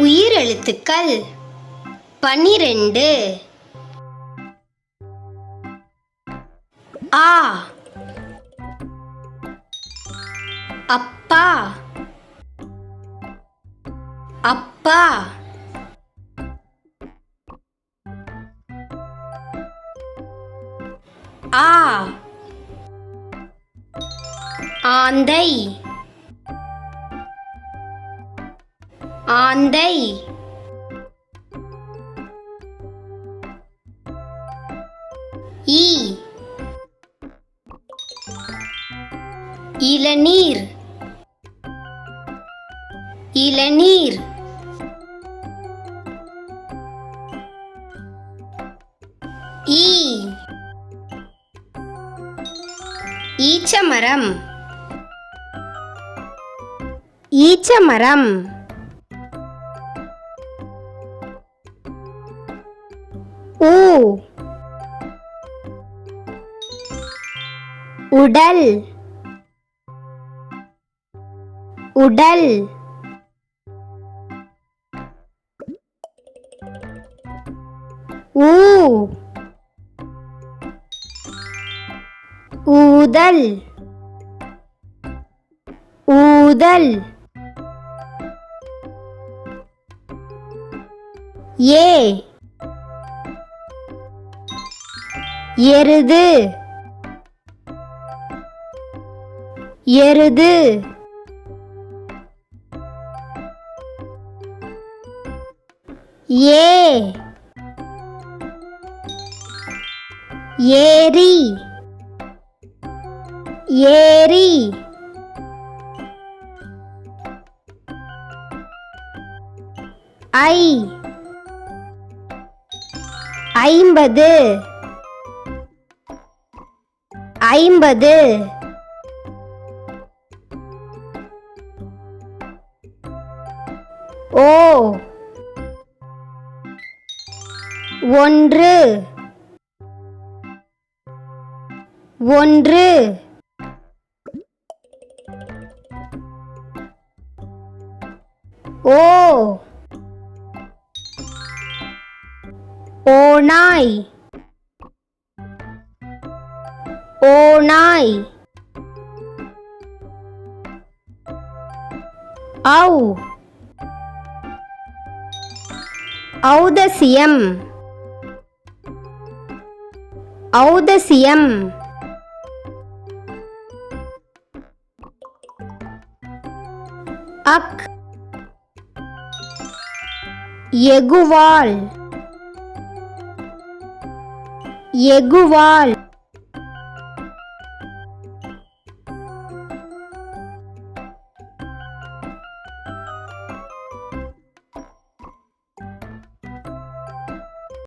உயிர் எழுத்துக்கள் 12. ஆ அப்பா அப்பா. ஆ ஆந்தை ஆந்தை. ஈ இளநீர் இளநீர். ஈ ஈச்சமரம் ஈச்சமரம். ஊ உடல் உடல். ஊ ஊதல் ஊதல். ஏ எருது எருது. ஏ ஏரி ஏரி. ஐ 50 50. ஓ 1 1. ஓ ஓநாய் ஓநாய். ஔ ஔதசியம் ஔதசியம். அக் எகுவால் எகுவால்.